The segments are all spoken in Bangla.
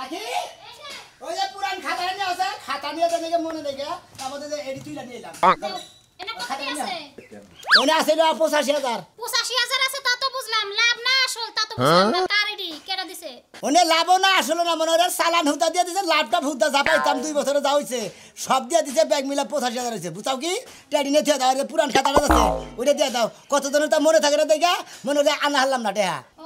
আকি ওই যে পুরান খাতা নিয়ে আছে খাতা নিয়ে তো দেখে মনে দেখে আমাদের যে এডি তুইলা নিয়ে এলাম এনে কত আছে ওনে আছে 85000 85000 আছে তা তো বুঝলাম লাভ না আসল তা তো বুঝলাম না কারেডি কেডা দিছে ওনে লাভ না আসল না মনে ওরে চালান হুতা দিয়ে দিছে লাভটা ফুটা যাপাইতাম 2 বছরে যা হইছে সব দিয়ে দিছে ব্যাগ মিলা 85000 হইছে বুঝাও কি টেডি নিয়ে দাও আর পুরান খাতাটা আছে ওইটা দিয়ে দাও কত দিনের তা মনে থাকে না দেখা মনে রে আনা হারলাম না টেহা ও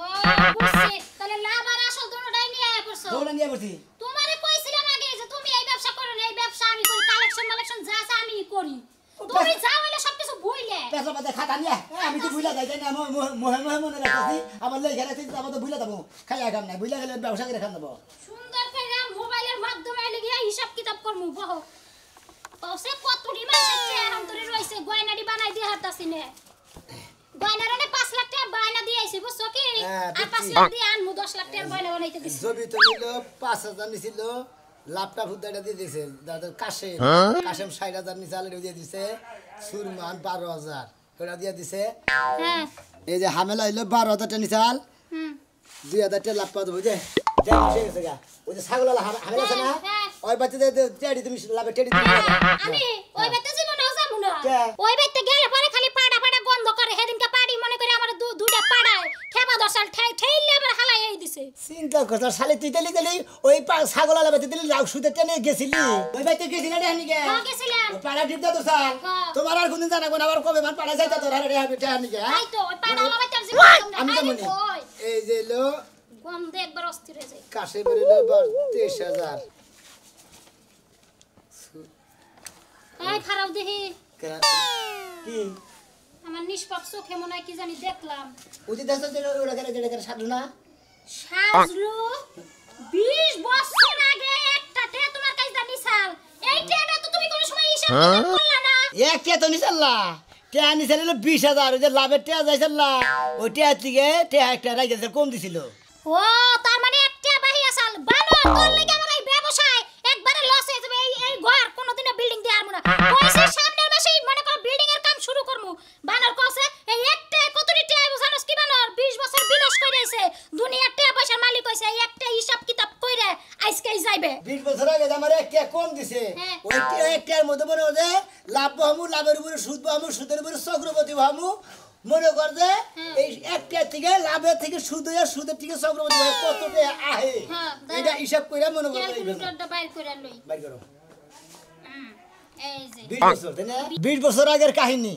বুঝছি তাহলে লাভ আর আসল দুটোটাই নিয়ে আয়া পড়ছো দৌড়া নিয়ে বসি তোমারে কইছিলাম আগে যে তুমি এই ব্যবসা করো না এই ব্যবসা আমি করি কালেকশন যা আছে আমি করি তুমি যাও হইলে সবকিছু ভুইলে পেছন পাতে খাতা নিয়ে আমি তো ভুইলা যাই না মনে রাখছি আমার লই ঘরে তুই আমার তো ভুইলা যাবো খাইয়া কাম নাই ভুইলা গেলে ব্যবসা করে খান দেবো সুন্দর করে মোবাইলের মাধ্যমে লিখিয়া হিসাব কিতাব করমু বহু ওসে কতটি মাসে অন্তরে রইছে গয়নাডি বানাই দিয়ে হাতাছি নে গয়নারে 5 লাখ টাকা বায়না দিয়েছি বুঝছো কি আর 5 লাখ দিয়ে আনমু 10 লাখ টাকা গয়না বানাইতে দিছি জবি তো নিল 5000 নিছিল ল্যাপটপ ফুদাটা দিয়ে দিয়েছে দাদার কাশেম 60000 নিচালে দিয়ে দিছে সুরমান 12000 ওটা দিয়ে দিছে হ্যাঁ এই যে হামেলা হইলো 12000 টাকা নিচাল 2000 টাকা ল্যাপটপ দেবো যে দেখ গেছে গা ওই যে ছাগল হামেলা আছে না ওই বাচ্চাদের টেডি তুমি লাভে টেডি আমি ওই বাইতে জীবনে যাবো না ওই বাইতে গেলে পরে খালি পাড়া গন্ধ করে সেদিনকে পাড়ি মনে করে আমার দুইটা পাড়ায় খেবা দশাল ঠেইলে আবার হালাই এই দিছে চিন্তা করছ শালি তুই তেলি ওই ছাগল লাভে তেলি লাউ সুতে টেনে গেছিলি ওই বাইতে গেছিলি রে হানি গে হ্যাঁ গেছিলাম পাড়া ডিপ দাও তো সাল তোমার আর কোনদিন জানা কোন আবার কবে মান পাড়া যাইতা তোর রে হাবি টেনে গে তাই তো ওই পাড়া লাভাইতে জীবন আমি তো মনে এই যে লো গন্ধে একবার অস্থির হয়ে যায় কাশে বেরিলো 23000 এই খারাপ দেখি কি আমার নিষ্পাপ চোখে মনে হয় কি জানি দেখলাম উদি দেশ ওরা করে সাধু না সাজলু 20 বছর আগে একটা টে তোমার কাছে দা নিছাল এই টেটা তো তুমি কোন সময় হিসাব করলা না একটা তো নিছাল্লা টেয়া নিছাল 20000 ওই যে লাভের টেয়া যাইছাল্লা ওই টেয়া থেকে টেয়া একটা রাইতে কম দিছিল ও তার মানে একটা বাহি আসাল বানো তোর লাগি আমার এই ব্যবসায় একবারে লস হয়ে যাবে এই ঘর কোনোদিনও বিল্ডিং দিয়ে আরমু না কইছে সামনের মাসেই মনে করো বিল্ডিং এর কাম শুরু করমু বানর কইছে এই একটা কতটি টাকা বুঝানোস কি বানর 20 বছর বিনাশ কইরাইছে দুনিয়ার টাকা পয়সার মালিক হইছে এই একটা হিসাব কিতাব কইরা আজকেই যাইবে 20 বছর আগে আমার একটা কম দিছে ওই একটার মধ্যে মনে হচ্ছে লাভ হামু লাভের উপরে সুদ হামু সুদের উপরে চক্রবর্তী হামু মনে কর যে এই একটা থেকে লাভের থেকে সুদ হইয়া সুদের থেকে চক্রবর্তী হয় কতটা আহে এটা হিসাব কইরা মনে কর ক্যালকুলেটরটা বাইর কইরা লই বাইর করো এই যে 20 বছর তাই না 20 বছর আগের কাহিনী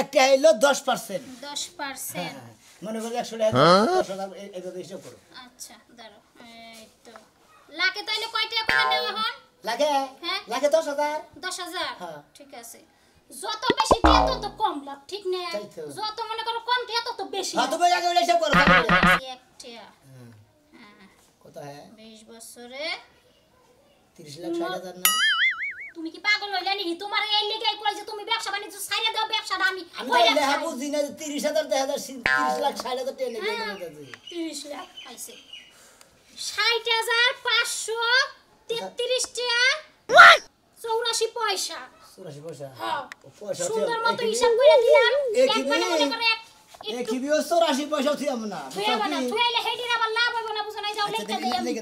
একটা হইলো 10% 10% মনে কর 100 টাকা 10,000 এইভাবে হিসাব করো আচ্ছা দাঁড়াও এই তো লাখে তাইলে কয় টাকা করে নেওয়া হন লাগে লাগে 10,000 10,000 ঠিক আছে যত বেশি টাকা তত কম লাভ ঠিক না যত মনে করো কম টাকা তত বেশি হ্যাঁ তুমি আগে হিসাব করো এক টাকা কত হয় 20 বছরে 30 লাখ 60,000 না তুমি কি পাগল হইলা নি তোমার এই লেগাই কই যে তুমি ব্যবসা বাণিজ্য ছাইরা দাও ব্যবসাটা আমি লেহা বুঝি না 30,000 30 লাখ 60,000 টাকা নেবে 30 লাখ আইছে 60,533 টাকা 84 পয়সা 84 পয়সা হ্যাঁ পয়সা সুন্দর মতো হিসাব করে দিলাম একবারে মনে করে কি বিও 84 পয়সা থিয়াম না তুইলে হেডির আবার লাভ হবে না বুঝছ নাই যাও লিখে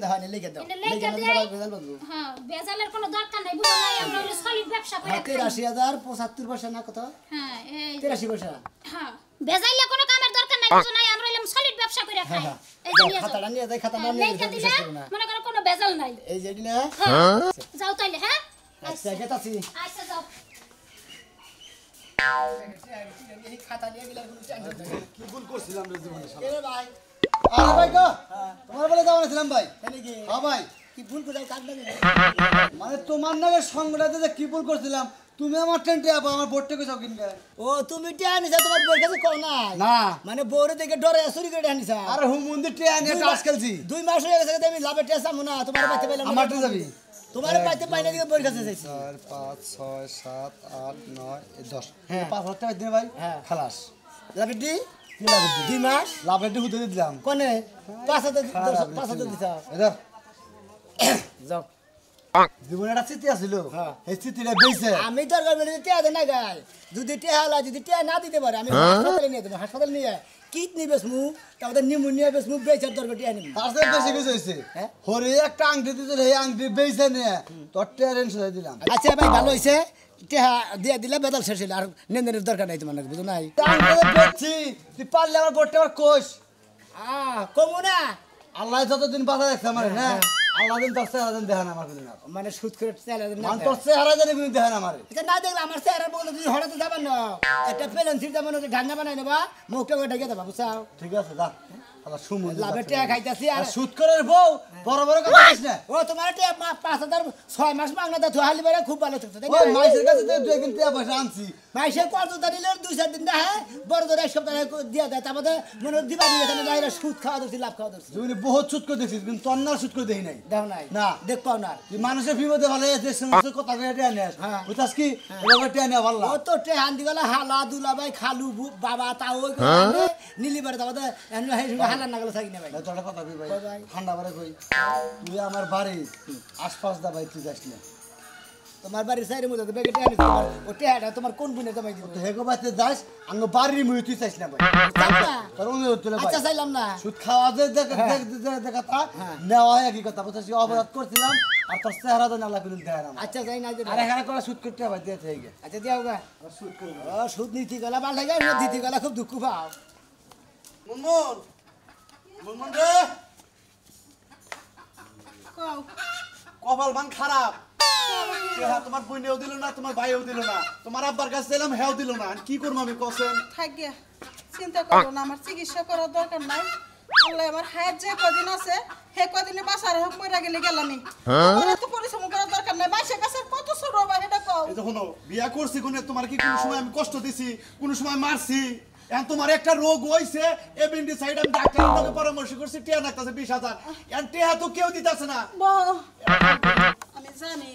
দাও লিখে দাও হ্যাঁ বেজালের কোনো দরকার নাই বুঝছ নাই আমরা হলো সলিড ব্যবসা করে 83,075 পয়সা না কত হ্যাঁ এই 83 পয়সা হ্যাঁ বেজাইলে কোনো কামের দরকার নাই বুঝছ নাই আমরা হলো সলিড ব্যবসা করে খাই এই যে খাতাটা নিয়ে যাই খাতা না নিয়ে মনে করো কোনো বেজাল নাই এই যেডি না যাও তাইলে হ্যাঁ আচ্ছা গেতাছি আচ্ছা যাও খাতা নিয়ে গেলে কোনো টেনশন নাই কি ভুল করছিলাম রে জীবনে এ ভাই আরে ভাই গো তোমার বলে যাওয়া ছিলাম ভাই নাকি হ্যাঁ ভাই কি ভুল করে কাট না মানে তোমার নামে সংগঠনে যে কি ভুল করছিলাম তুমি আমার টেন্টে আমার বোর্ডটা কইছো কিনবে ও তুমি টিয়া নিছা তোমার বউর কাছে কও না না মানে বউরে দেখে ডরে চুরি করে আনিছা আরে হুম মন্দির টিয়া নিয়ে টাস খেলছি 2 মাস হয়ে গেছে আমি লাভে টিয়া সামু না তোমার পাইতে পাইলাম আমারটা যাবি তোমার পাইতে পাইনা দিকে বউর কাছে যাইছি 4 5 6 7 8 9 10 হ্যাঁ 5,000 টাকা দিনে ভাই খালাস লাভে দি কি লাগে 2 মাস লাভের হুদে দিলাম কোনে 5,000 দিছা এদার যাও জীবনে একটা স্মৃতি আছিল হ্যাঁ। এই স্মৃতিটা বেঁচে আমি দরকার বলে টিয়া দেয় না গাই যদি টিয়া না দিতে পারে আমি হাসপাতালে নিয়ে দেবো হাসপাতালে নিয়ে কিডনি বেসমু তারপরে নিউমোনিয়া বেসমু বেচার দরকার টিয়া নিবি তার সাথে বেশি কিছু হয়েছে হ্যাঁ? হরে একটা আংটি দিতে এই আংটি বেঁচে নিয়ে তোর ট্রেন সরাই দিলাম আচ্ছা ভাই ভালো হয়েছে টিয়া দিয়ে দিলে বেদাল শেষ হইলে আর নেন্দের দরকার নাই তোমার বুঝো নাই বেচছি তুই পারলে আমার বোর্ডটা আমার কোষ কমু না আল্লাহ যতদিন বাধা রাখছে আমার না আল্লাহ দিন তোর চেহারা দিন দেখেন আমার কোনো না মানে সুদ করে চাইলে না মানে তোর চেহারা জানি কোনো দেখেন আমার এটা না দেখলে আমার চেহারা বলতে তুমি হঠাৎ যাবেন না একটা পেলেন্সির যাবেন ঢাঙ্গা বানাই নেবা মুখটা ঢেকে দেবা বুঝাও ঠিক আছে যা আল্লাহ সুমন লাভের টিয়া খাইতেছি আর সুদ করে বউ বড় বড় কথা বলিস না ও তোমার টিয়া 5,000 6 মাস মাংনা দা হালি বেড়ে খুব ভালো থাকতো ওই মাইসের কাছে তো দুই একদিন টিয়া পয়সা আনছি মাইসে কত দিলে 2-4 দিন না বড় ধরে এক সপ্তাহ দিয়া দেয় তারপরে মনে দিবা দিয়ে এখানে যাইরা সুদ খাওয়া দছি লাভ খাওয়া দছি তুমি বহুত সুদ করে দেখছিস কিন্তু তোর না সুদ করে দেখি নাই দেখো নাই না। দেখ পাও না তুই মানুষের বিপদে ভালো আছে সমস্ত কথা কয়ে টিয়া নিয়ে হ্যাঁ। বুঝাস কি এভাবে টিয়া নিয়ে ভালো ও তো টে হান্দি গলা হালা দুলা ভাই খালু বাবা তাও ওই নীলি বারে তারপরে হালা না গেলে থাকি না ভাই তোর কথা কই ভাই কই ভাই? ঠান্ডা করে কই তুই আমার বাড়ি আশপাশ দা ভাই তুই যাস না তোমার বাড়ির সাইডে মধ্যে বেগে টে আনিস ও টেহাটা তোমার কোন বুনে তোমায় দিব তো হেগো বাইতে যাস আঙ্গ বাড়ির মুই তুই চাইস না ভাই চাপ না। তোর অনুরোধ তুলে ভাই আচ্ছা চাইলাম না সুদ খাওয়া যে দেখা হ্যাঁ। নেওয়া হয় একই কথা বুঝছিস অপরাধ করছিলাম আর তোর চেহারা তো আল্লাহ কোনো দেয় না আচ্ছা যাই না আর এখানে করে সুদ করতে ভাই দিয়ে থেকে গে আচ্ছা দিয়াও গা সুদ করে ও সুদ নীতি গলা ভাল লাগে নীতি গলা খুব দুঃখ পাও মুনমুন মুনমুন রে কপাল ভাঙ খারাপ তোমার বইনেও দিল না তোমার ভাইও দিল না তোমার আব্বার কাছে দিলাম হেও দিল না কি করবো আমি কসেন থাকিয়া চিন্তা করো না আমার চিকিৎসা করার দরকার নাই আল্লাহ আমার হায়াত যে কদিন আছে হে কদিনে বাসার হোক মরে গেলে গেলামি ওরা তো পরিশ্রম করার দরকার নাই মাসে কাছে কত ছোট বা এটা কও এই দেখো বিয়া করছি কোনে তোমার কি কোনো সময় আমি কষ্ট দিছি কোনো সময় মারছি এখন তোমার একটা রোগ হইছে এপেন্ডিসাইড আমি ডাক্তারের সাথে পরামর্শ করছি টিয়া ডাক্তারছে 20,000 এখন টিয়া তো কেউ দিতাছে না বউ, আমি জানি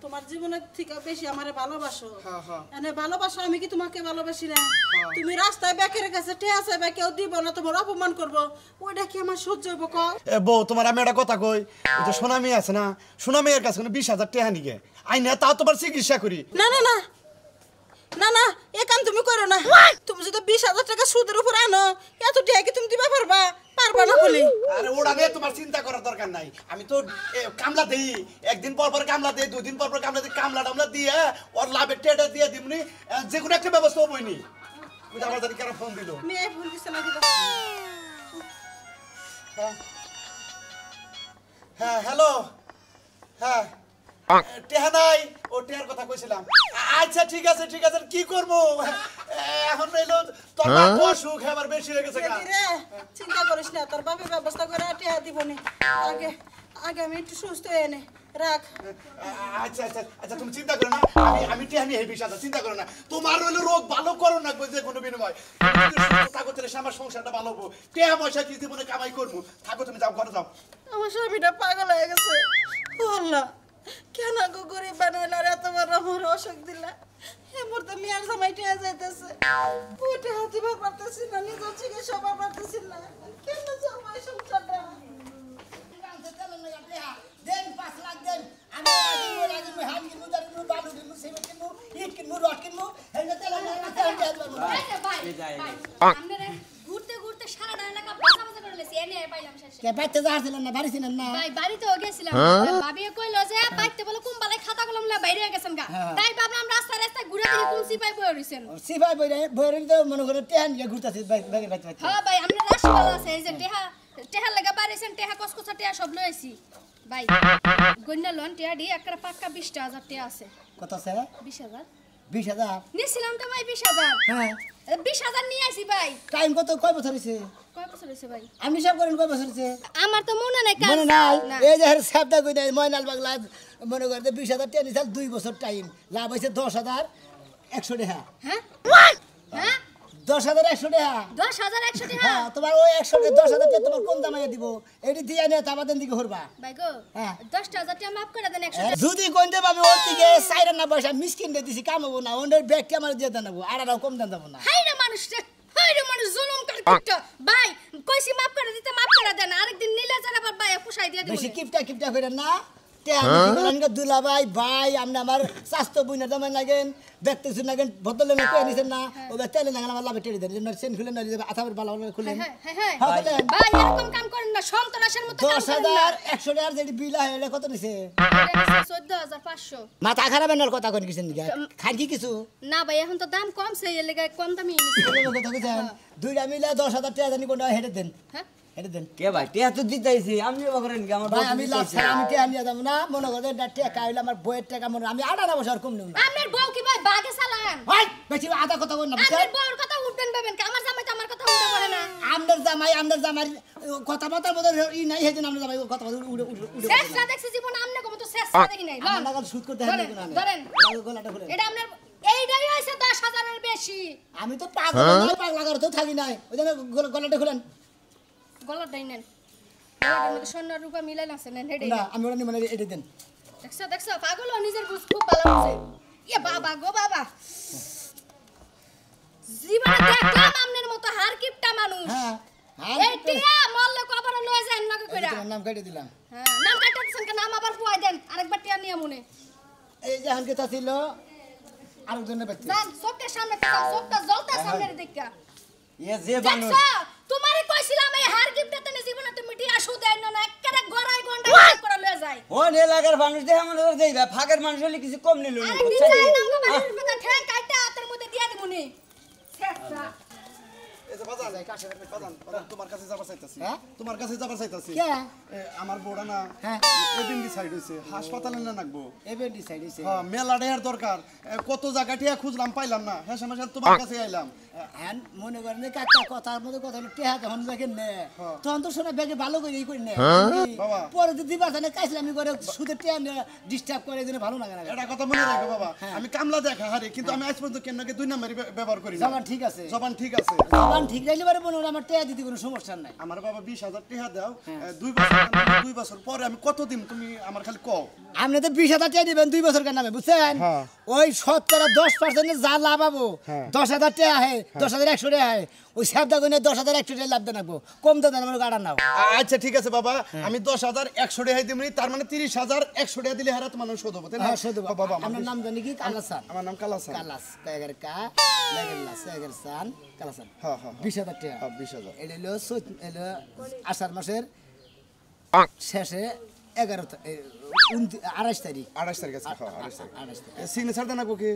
তোমার জীবনের থেকে বেশি আমারে ভালোবাসো এনে ভালোবাসো আমি কি তোমাকে ভালোবাসি না তুমি রাস্তায় বেকের কাছে টেয়া চাইবে কেউ দিব না তোমার অপমান করবো ওইটা কি আমার সহ্য হইব কও এ বউ তোমার আমি একটা কথা কই ওই যে সোনা মেয়ে আছে না সোনা মেয়ের কাছে 20,000 টিয়া নিগে আইনা তাও তোমার চিকিৎসা করি না না না না না এ কাম তুমি করো না তুমি যদি 20,000 টাকা সুদের উপর আনো এত টাকা কি তুমি দিবা পারবা পারবা না বলি আরে ওটা নিয়ে তোমার চিন্তা করার দরকার নাই আমি তো কামলা দেই একদিন পর পর কামলা দেই দুদিন পর পর কামলা দেই কামলা টামলা দিয়ে ওর লাভের টেটা দিয়ে দিমনি যে কোনো একটা ব্যবস্থা হবইনি ওই আমার জানি কারা ফোন দিল মেয়ে ভুল দিছে না দিবা হ্যাঁ হ্যালো হ্যাঁ টেহা নাই ও টেহার কথা কইছিলাম আচ্ছা ঠিক আছে কি করব এখন এলো তোর বাপ অসুখ আবার বেশি হয়ে গেছে গা রে চিন্তা করিস না তোর বাপের ব্যবস্থা করে টাকা দিবনি আগে আগে আমি একটু সুস্থ হয়ে নে রাখ আচ্ছা তুমি চিন্তা করো না আমি টেহা নিয়ে হেবি সাথে চিন্তা করো না তোমার হলো রোগ ভালো করো না যে কোনো বিনিময় থাকো তাহলে আমার সংসারটা ভালো হবো টেহা পয়সা কি জীবনে কামাই করবো থাকো তুমি যাও ঘরে যাও আমার স্বামীটা পাগল হয়ে গেছে ও আল্লাহ কেন গো গরিব বানাইলা এত বড় আমার অসুখ দিলা এ মুহূর্তে মিয়ার জামাইটা যাইতেছে ওইটা হাতে পারতেছি না নিজের চিকিৎসা পারতেছি না কেন জামাই সংসারটা দেন 5 লাখ দেন আমি লাগিমু হাম কিনবো দাঁড়িমু বালু কিনবো সিমেন্ট কিনবো ইট কিনবো রড কিনবো হেন তেলা না আপনারা ঘুরতে ঘুরতে সারা এলাকা বাসা বাসা করে লেছি এনে পাইলাম শেষে কে বাইতে যাচ্ছিলেন না বাড়ি ছিলেন না ভাই বাড়িতেও গেছিলাম ভাবিয়ে কইলো যে বাইতে বলে কুম্বালাই খাতা কলম লয়ে বাইরে গেছেন গা তাই ভাবলাম রাস্তায় ঘুরে ঘুরে কোন সিপাই বই রইছেন সিপাই বইরে তো মনে করে টেহান গিয়ে ঘুরতাছি বাইরে বাইতে হ্যাঁ ভাই আমরা রাশি ভালো আছে এই যে টেহা লাগা বাড়িছেন টেহা কসকসা টেহা সব লইছি ভাই গন্না লোন টেহা দি একটা পাক্কা 20,000 টেহা আছে কত আছে 20,000 20,000 নিছিলাম তো ভাই 20,000 হ্যাঁ 20,000 নিয়ে আইছি ভাই টাইম কত কয় বছর হইছে কয় বছর হইছে ভাই আপনি সব করেন কয় বছর হইছে আমার তো মনে নাই কাজ মনে নাই না। এই যে সাবদা কই নাই ময়নাল বাগলা মনে করতে 20,000 টাকা নিছাল 2 বছর টাইম লাভ হইছে 10,100 টাকা হ্যাঁ হ্যাঁ 10,100 টাকা 10,100 টাকা হ্যাঁ তোমার ওই 100 10,000 টাকা তোমার কোন দামে দিব এডি দিয়া নিয়ে তাবাদেন দিকে হরবা ভাই গো হ্যাঁ। 10,000 টাকা মাফ করে দেন 100 টাকা যদি কোনতে পাবে ওর দিকে সাইরা না পয়সা মিসকিন দিয়ে দিছি কামাবো না ওনের ব্যাগটি আমার দিয়ে দেন আড়াও কম দেন দেবো না হাইরে মানুষ রে হাইরে মানুষ জুলুম করে কিটা ভাই কইছি মাফ করে দিতে মাফ করে দেন আরেকদিন নিলে যারা আবার ভাই পুষাই দিয়ে দিবেন বেশি কিপটা কিপটা কইরা না টেহানি দুলা ভাই ভাই আপনি আমার স্বাস্থ্য বুঝনা জামাই লাগেন দেখতেছেন লাগেন বদলে কয়ে নিছেন না ও তেলে না আমার লাভে টেড়ে দেন সেন খুলে না আথাবের বালা খুলেন হ্যাঁ ভাই এরকম কাম করেন না সন্ত্রাসের মতো কাম করেন না 10,100 টাকার যেটি বিল হয় এটা কত নিছে 14,500 মাথা খারাপ এনার কথা কোন কিছু দিকে খাই কি কিছু না ভাই এখন তো দাম কমছে এর লাগা কম দামি নিছি কথা কইছেন দুইটা মিলে 10,000 টাকা জানি কোনটা হেডে দেন হ্যাঁ হেডে দেন কে ভাই টিয়া তো দিতেইছি আমি করেন কি আমার ভাই আমি লাভ ছাড়া আমি টাকা নিয়ে যাব না মনে করে টাকা হইলে আমার বইয়ের টাকা মনে আমি 18 বছর কম নেব না আপনার বউ কি ভাই বাগে চালান ভাই বেশি আধা কথা কই না আপনার বউর কথা উঠবেন ভাবেন আমার জামাই তো আমার কথা উঠে পড়ে না আমদার জামাই কথা বতার মতো ই নাই হেদিন আমদার জামাই কথা বলতে উড়ে শেষটা দেখছি জীবন আমনে কম তো শেষটা দেখি নাই আমার নাগাল শুট করতে হয় না ধরেন গলাটা খুলে এটা আপনার এইটাই হইছে 10,000 এর বেশি আমি তো পাগল নই পাগলা করে তো থাকি নাই ওই জন্য গলাটা খুলেন গলাটাই নেন গলাটার মধ্যে সোনা রূপা মিলাই আছে নেন হেডে না আমি ওরা মানে এটা দেন দেখছো পাগল ও নিজের বুঝ খুব ভালো বুঝে ইয়ে বাবা গো বাবা জীবনে দেখলাম আমনের মতো হার কিপটা মানুষ হ্যাঁ এই টিয়া মল্লে কবর লয়ে যান না কইরা নাম কাটে দিলাম হ্যাঁ নাম কাটতে দিছেন কেন নাম আবার পুয়াই দেন আরেকবার টিয়া নিয়ে মনে এই যে হানকে তা ছিল আরেকজনের বাচ্চা জান চোখের সামনে তাকাও চোখটা জ্বলতে সামনে দেখা এ যে মানুষ দেখছো তোমারে কইছিলাম এই হার গিফটতে নে জীবনে তুমি টিয়া সুদ দেন না একেবারে গড়াই গন্ডা করে লয়ে যায় ও এলাকার মানুষ দেখে আমার দেইবা ফাঁকের মানুষ হলে কিছু কম নিল না আরে ডিজাইন নাম কা বাড়ির কথা ঠ্যাং কাটতে হাতের মধ্যে দিয়া দিমুনি শেষা এই যে বাজান বাজান তোমার কাছে যাবার চাইতাছি হ্যাঁ? তোমার কাছে যাবার চাইতাছি কে আমার বড়া না হ্যাঁ এবিন্ডি সাইড হইছে হাসপাতালে না নাকবো এবার ডিসাইড হইছে হ্যাঁ মেলা ডেয়ার দরকার কত জায়গা টিয়া খুঁজলাম পাইলাম না হ্যাঁ সমস্যা তোমার কাছে আইলাম হ্যাঁ মনে করেন যে কাকা কথার মধ্যে কথা হলো টেহা যখন দেখেন নে তখন তো শোনা ব্যাগে ভালো করে ই করে নে বাবা। পরে তো দিবা জানে কাইছিলাম আমি করে সুদের টেহা ডিস্টার্ব করে এজন্য ভালো লাগে না এটা কথা মনে রাখো বাবা আমি কামলা দেখা হারে কিন্তু আমি আজ পর্যন্ত কেন নাকি 2 নম্বরই ব্যবহার করি না জবান ঠিক আছে জবান ঠিক আছে জবান ঠিক রাইলে পারে মনে হয় আমার টেহা দিতে কোনো সমস্যা নাই আমার বাবা 20,000 টাকা দাও 2 বছর পরে আমি কত দিন তুমি আমার খালি কও আপনি তো 20,000 টাকা দিবেন 2 বছর নামে বুঝছেন হ্যাঁ। ওই 10% যা লাভ পাবো 10,000 টাকা হয় 10,100 টাকা হয় ওই সাবদা গুনে 10,100 টাকা লাভ দেন কম দেন আমার গাড়া নাও আচ্ছা ঠিক আছে বাবা আমি 10,100 টাকা দিমনি তার মানে 30,100 টাকা দিলে হারাত মানুষ শোধ হবে তাই না হ্যাঁ শুধু বাবা আপনার নাম জানি কি কালাসান আমার নাম কালাসা কালাস কাগর কা লাগেলা সাগর সান কালাসান হ্যাঁ হ্যাঁ 20,000 টাকা হ্যাঁ 20,000 এটা হলো আষাঢ় মাসের শেষে 28 তারিখ 28 তারিখ আছে হ্যাঁ 28 তারিখ 28 তারিখ সিগনেচার দেন নাকো কি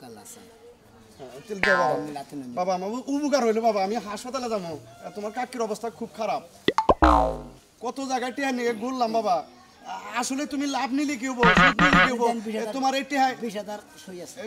কালাসান চল দাও বাবা বাবা আমার উপকার হইলো বাবা আমি হাসপাতালে যাবো তোমার কাকির অবস্থা খুব খারাপ কত জায়গায় টিয়া নিয়ে ঘুরলাম বাবা আসলে তুমি লাভ নিলে কি হবো সুদ নিলে কি হবো তোমার এই টিয়া 20,000 সই আছে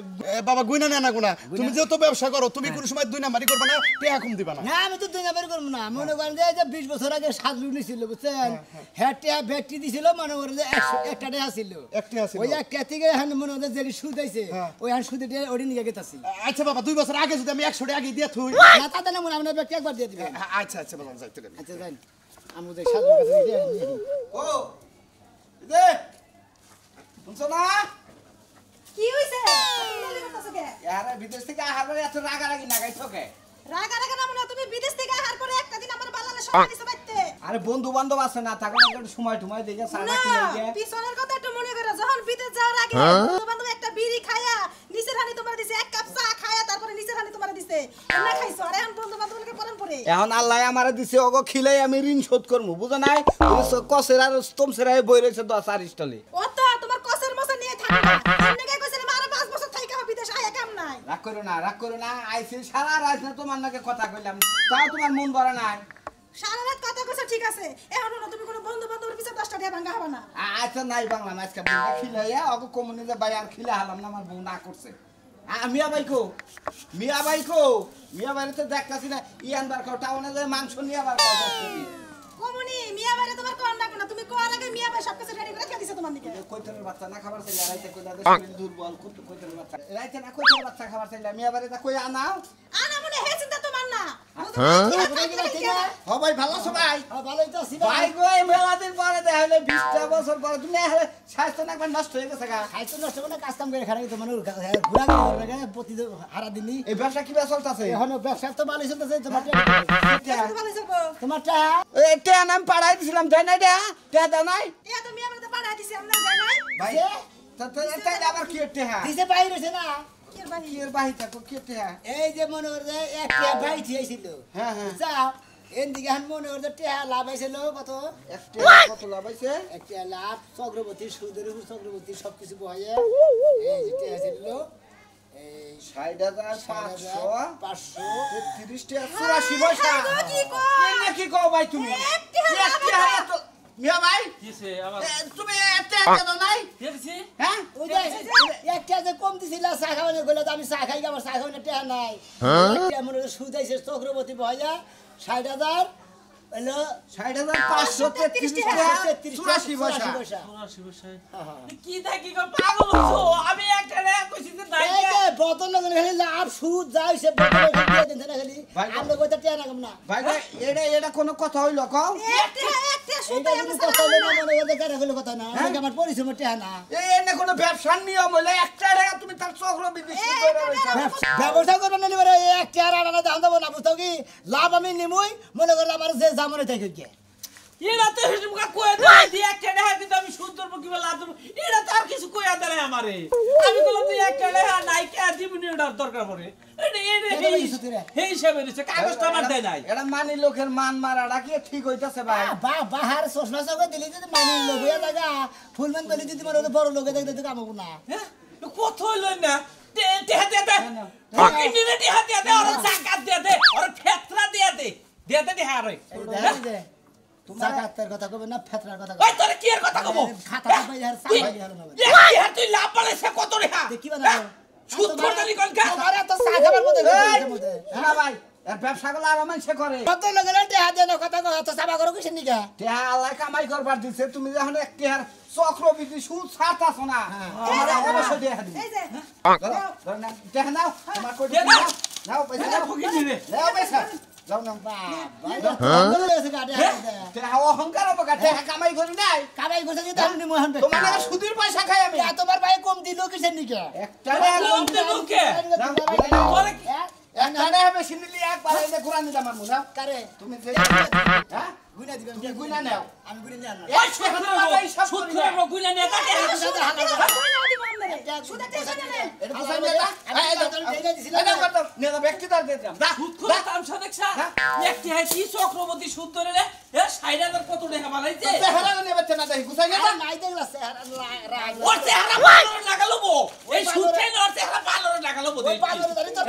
বাবা গুইনা নেয় না গুনা তুমি যেহেতু ব্যবসা করো তুমি কোনো সময় 2 নাম্বারই করবে না টিয়া কম দিবা না না আমি তো দুই নাম্বার করবো না মনে করেন যে এই যে 20 বছর আগে সাজলু নিছিল বুঝছেন হ্যাঁ টিয়া ব্যাগটি দিছিল মনে করেন যে 100 একটা টাকা ছিল একটি আছে ওই একটা থেকে এখন মনে করেন যে সুদ আইছে ওই এখন সুদে টিয়া ওটি নিয়ে গেতাছি আচ্ছা বাবা 2 বছর আগে যদি আমি 100 টাকা আগে দিয়ে থুই না তাতে না মনে আপনার ব্যাগটি একবার দিয়ে দিবেন আচ্ছা আচ্ছা বাবা যাইতে দেন আচ্ছা যাই আমি ওদের সাজলুর কাছে দিয়ে নিয়ে আসি। ও দে শুনছ না কি হইছে তুমি করতেছো কে ইয়ারে বিদেশ থেকে আহার করে এত রাগারাগি নাগাইছো কে রাগা রাগা না মনে হয় তুমি বিদেশ থেকে আহার করে একটা দিন আমার বালালে সময় দিতে পারতে আরে বন্ধু বান্ধব আছে না থাকলে একটু সময় টুমাই দেখে সারা কি না লাগে পিছনের কথা একটু মনে করো যখন বিদেশ যাওয়ার আগে বন্ধু বান্ধব একটা বিড়ি খায়া নিচের হানি তোমার দিছে এক কাপ চা খায়া তারপরে নিচের হানি তোমার দিছে এমন খাইছো আর এখন বন্ধু বান্ধবকে পরন পরে এখন আল্লাহ আমারে দিছে ওগো খিলাই আমি ঋণ শোধ করবো বুঝো নাই কসের আর স্তম সেরাই বই রয়েছে 10 স্টলে ও তো তোমার কসের মসে নিয়ে থাকো না এমনি কে কইছে মারা 5 বছর থাইকা বিদেশ আয়া কাম নাই রাগ করো না আইছি সারা রাত না তোমার নাকি কথা কইলাম তাও তোমার মন ভরা নাই সারা রাত কথা কইছো ঠিক আছে এখন না তুমি কোনো বন্ধু বান্ধবের পিছে 10টা টাকা ভাঙা হবে না আচ্ছা নাই বাংলা আজকে বউটা খিলাইয়া ওকে কমুনিতে ভাই আর খিলা হালাম না আমার বউ না করছে মিয়া ভাই কো মিয়া ভাই তো দেখতাছি না ইয়ান বার খাও টাউনে যায় মাংস নিয়ে আবার কমুনি মিয়া বাইরে তোমার কোন না কোন তুমি কোয়ার আগে মিয়া ভাই সবকিছু রেডি করে রেখে দিছে তোমার দিকে কইতরের বাচ্চা না খাবার চাইলে রাইতে কই দাদা শরীর দুর্বল কইতরের বাচ্চা রাইতে না কইতরের বাচ্চা খাবার চাইলে মিয়া বাড়িতে কই আনাও আনা মনে হে চিন্তা তোমার না না ও ভাই ভালো আছো ভাই ভালোই তো আছি ভাই গো এই মেলা দিন পরে দেখা হলো 20টা বছর পরে তুমি স্বাস্থ্য না একবার নষ্ট হয়ে গেছে গা খাইতে নষ্ট করে কাজ কাম করে খারাপ তো মানে ঘোরা করে প্রতি হারা দিনই এই ব্যবসা কি ব্যবসা চলতেছে এখন ব্যবসা তো ভালোই চলতেছে ভালো চলবো তোমারটা এটা আমি পাড়াই দিছিলাম তাই না এটা দাও নাই এ তুমি আমার তো পাড়া দিছি আমরা জানাই ভাই তাই আবার কি এটা দিছে বাইরে হইছে না কি বাহি কি এর বাহি থাকো কি এটা এই যে মনে করে একটা ভাই থিয়েছিল হ্যাঁ হ্যাঁ যাও এদিকে এখন মনে করে টেহা লাভ হয়েছিল কত একটা কত লাভ হইছে একটা লাভ চক্রবর্তী সুদের উপর চক্রবর্তী সবকিছু বহাইয়া এই যে টেহা ছিল এই 60,500 500 30 টাকা 84 পয়সা কি কও? কি কও ভাই তুমি একটা মিয়া ভাই কিসে আবার তুমি একটা দাও নাই দেখছি হ্যাঁ ওই যে একটা যে কম দিছিল চা খাওয়ানো গেলে তো আমি চা খাই আমার চা খাওয়ানো টেহা নাই একটা মনে করে সুদ আইছে চক্রবর্তী বহাইয়া 60,000 হলো 60,533 টাকা 84 পয়সা 84 বছর হ্যাঁ, হ্যাঁ। কি থাকি গো পাগল হছো আমি একটা রে কইছি যে নাই এই যে বোতল লাগানো খালি লাভ সুদ যাই সে বোতল দিয়ে দেন না খালি ভাই, আমরা কইতে টেহা না কম না ভাই ভাই এটা কোনো কথা হইলো কও একটা শুধু এইটা যদি কথা হলো না মনে করতে কেন হলো কথা না আমাকে আমার পরিশ্রম টেহা না এই এনে কোনো ব্যবসার নিয়ম হইলে একটা টাকা তুমি তার চক্রবৃদ্ধি সুদ করে রইছো ব্যবসা করবেন না এবারে এক চেয়ার আনা দাম দেবো না বুঝতো কি লাভ আমি নিমুই মনে করলে আমার যে জামনে থাকে কি এরা তো হিসেব কই দেয় দি একটা রে কিন্তু আমি সুদ ধরব কি বলা ধরব এরা তো আর কিছু কইয়া দেয় আমারে আমি বললাম তুই একটা রে নাই কে দিবনি ওটার দরকার পড়ে এটা এটা কি কিছু রে? এই হিসাবে দিছে কাগজটা আমার দেয় নাই এটা মানি লোকের মান মারাটা কি ঠিক হইতাছে ভাই বাহার সোসনা সঙ্গে দিলি যদি মানে লোক হয়ে জায়গা ফুলমান বলি যদি মনে হতো বড় লোকে দেখতে কাম হবো না হ্যাঁ কত হইলো না টেহা দে দে ফকিনি রে টেহা দে দে আর জাকাত দে দে আর ফেতরা দে দে টেহা রে জাকাতের কথা কবে না ফেতরার কথা ওই তোর কি এর কথা কব খাতা পাই আর তুই সাহায্য হলো না তুই লাভ পালেছে কত রে দেখি বানাবো সুদ করতালি কোন কা আরে তো সাহায্যের মধ্যে হ্যাঁ ভাই এর ব্যবসা গুলো আর মানুষে করে কত লোকের টেহা দেন কথা কথা সাবা করো কিসের নিকা টেহা আল্লাহ কামাই করবার দিছে তুমি যখন এক টেহার চক্রবৃদ্ধি সুদ ছাড়তাছো না তোমার অবশ্যই টেহা দিবে এই যে টেহা নাও তোমার কই দে নাও নাও। নাও পয়সা নাও ফকিনি রে নাও পয়সা যাও নাও টেহা অহংকার হবে টেহা কামাই করি নাই কামাই করছে যে দাম নিমু হান তোমার নাকি সুদের পয়সা খাই আমি তোমার ভাই কম দিল কিসের নিকা একটা টেহা লোক দে লোকে তোরে একটা টেহা বেশি নিলি একবার এনে ঘুরা নিলাম আমার মুনা কারে তুমি যে হ্যাঁ গুনা দিবেন তুমি গুনা নাও আমি গুনা নিয়ে আনলাম এই শেখানোর মাথায় সব সুদ করি করে না। গুইলা নিয়ে তা টেহা সাথে হালা তুমি নাও দিব আমনে শুধু টেনশন নেই এটা আচ্ছা, পোষায় নিয়ে না যা। আমি তো দিলে দিছিলাম এটা কত? নিয়ে যা, ব্যক্তিগত দিয়ে দিলাম। যা, সুদ করে যা। তামসা দেখছা একটি হ্যাঁ কি চক্রবর্তী সুদ ধরে রে এ 60,000 কত টাকা বানাইছে তো চেহারা নিয়ে বাচ্চা না দেখি, গুছাই নিয়ে যা। নাই দেখলা চেহারা রাগ ওর চেহারা ভালো লাগালো বো এই সুদ খেয়ে ওর চেহারা ভালো লাগালো বো ওই পাগল জানি তোর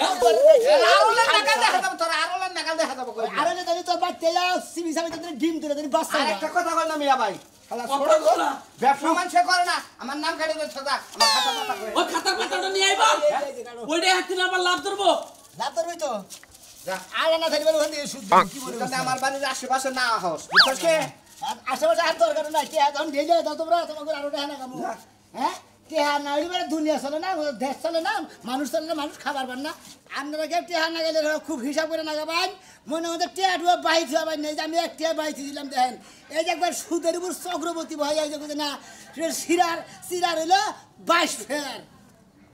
আরোলের নাগাল দেখা যাবে, তোর আরোলের নাগাল দেখা যাবে কই। আরে জানি তোর বাচ্চা সিমি সামি তোর ডিম তুলে দিন বাচ্চা আর একটা কথা কই না মিয়া ভাই, শালা কথা ছোট বল না। ব্যবসা মানুষে করে না, আমার নাম কাটে দে সাদা, আমার খাতা পাতা করে। ওই খাতার পাতাটা নিয়ে আইবা ওইটা হাতে না আবার লাভ ধরবো লাভ তোর তো যা। আরে না থাকবে ওখান থেকে সুদ কি বলে তাহলে আমার বাড়ির আশেপাশে না হস, বুঝছস কি? আশেপাশে আর দরকার নাই কে যখন ঢেলে দাও তোমরা তোমাকে আরো টাকা না কামো হ্যাঁ টেহা না হইলে দুনিয়া চলে না দেশ চলে না মানুষ চলে না মানুষ খাবার পান না আপনারা কেউ টেহা না গেলে খুব হিসাব করে না গাবান মনে মধ্যে টেহা টুয়া বাহি থুয়াবাই নেই যে আমি এক টেহা বাহি দিলাম দেখেন এই যে একবার সুদের উপর চক্রবর্তী ভাই এই যে না সিরার হইলো 22 ফের